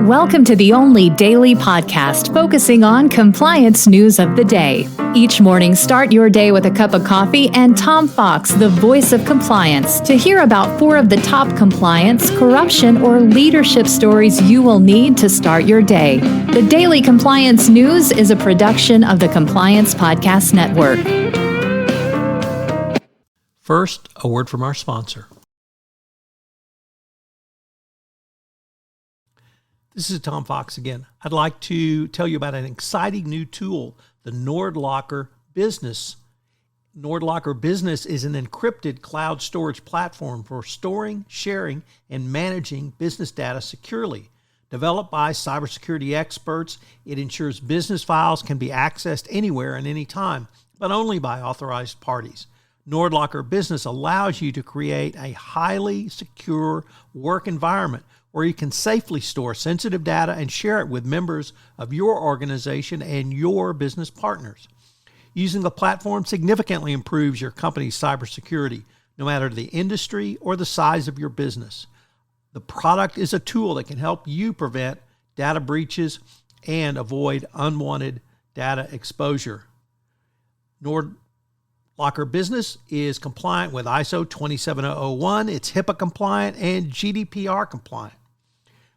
Welcome to the only daily podcast focusing on compliance news of the day. Each morning, start your day with a cup of coffee and Tom Fox, the voice of compliance, to hear about 4 of the top compliance, corruption, or leadership stories you will need to start your day. The Daily Compliance News is a production of the Compliance Podcast Network. First, a word from our sponsor. This is Tom Fox again. I'd like to tell you about an exciting new tool, the NordLocker Business. NordLocker Business is an encrypted cloud storage platform for storing, sharing, and managing business data securely. Developed by cybersecurity experts, it ensures business files can be accessed anywhere and anytime, but only by authorized parties. NordLocker Business allows you to create a highly secure work environment where you can safely store sensitive data and share it with members of your organization and your business partners. Using the platform significantly improves your company's cybersecurity, no matter the industry or the size of your business. The product is a tool that can help you prevent data breaches and avoid unwanted data exposure. NordLocker Business is compliant with ISO 27001. It's HIPAA compliant and GDPR compliant.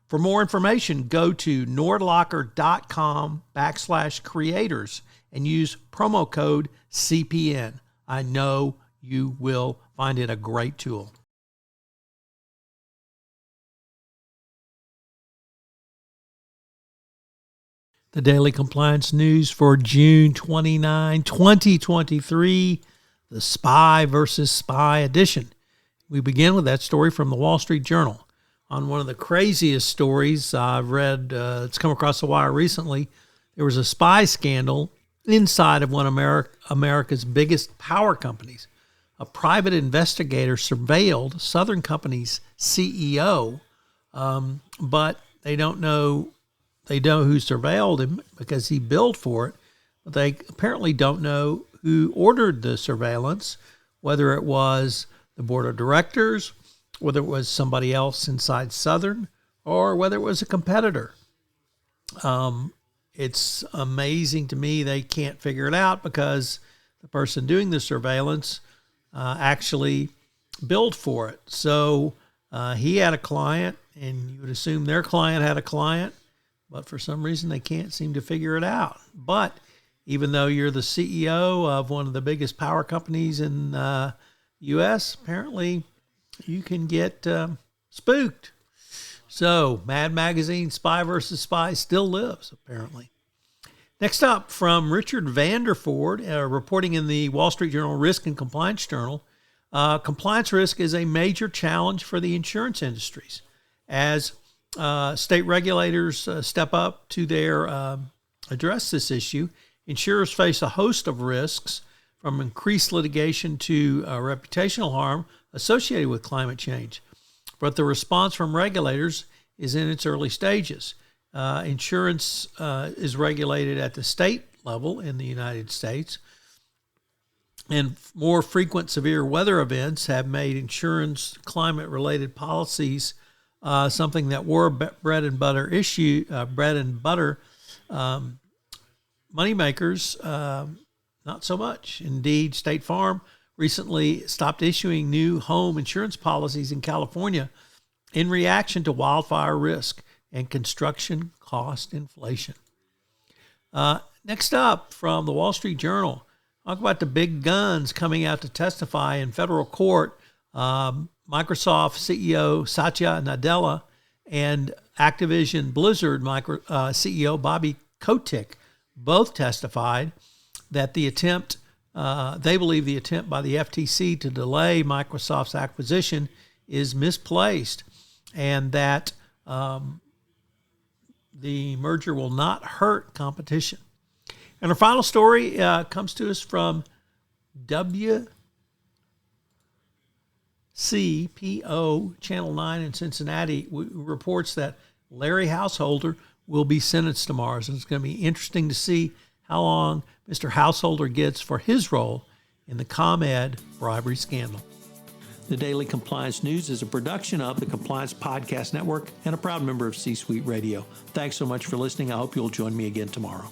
For more information, go to nordlocker.com/creators and use promo code CPN. I know you will find it a great tool. The Daily Compliance News for June 29, 2023, the Spy versus Spy edition. We begin with that story from the Wall Street Journal. On one of the craziest stories I've read, it's come across the wire recently, there was a spy scandal inside of one of America's biggest power companies. A private investigator surveilled Southern Company's CEO, but they know who surveilled him because he billed for it, but they apparently don't know who ordered the surveillance, whether it was the board of directors, whether it was somebody else inside Southern, or whether it was a competitor. It's amazing to me they can't figure it out because the person doing the surveillance actually billed for it. So he had a client, and you would assume their client had a client, but for some reason they can't seem to figure it out. But even though you're the CEO of one of the biggest power companies in the U.S., apparently you can get spooked. So, Mad Magazine, Spy versus Spy still lives, apparently. Next up, from Richard Vanderford, reporting in the Wall Street Journal Risk and Compliance Journal, compliance risk is a major challenge for the insurance industries. As state regulators step up to address this issue, insurers face a host of risks, from increased litigation to reputational harm associated with climate change. But the response from regulators is in its early stages. Insurance is regulated at the state level in the United States, and more frequent severe weather events have made insurance climate-related policies something that were bread and butter moneymakers. Not so much. Indeed, State Farm recently stopped issuing new home insurance policies in California in reaction to wildfire risk and construction cost inflation. Next up, from the Wall Street Journal, talk about the big guns coming out to testify in federal court. Microsoft CEO Satya Nadella and Activision Blizzard CEO Bobby Kotick both testified that they believe the attempt by the FTC to delay Microsoft's acquisition is misplaced, and that the merger will not hurt competition. And our final story comes to us from WCPO Channel 9 in Cincinnati, reports that Larry Householder will be sentenced tomorrow. So it's going to be interesting to see how long Mr. Householder gets for his role in the ComEd bribery scandal. The Daily Compliance News is a production of the Compliance Podcast Network and a proud member of C-Suite Radio. Thanks so much for listening. I hope you'll join me again tomorrow.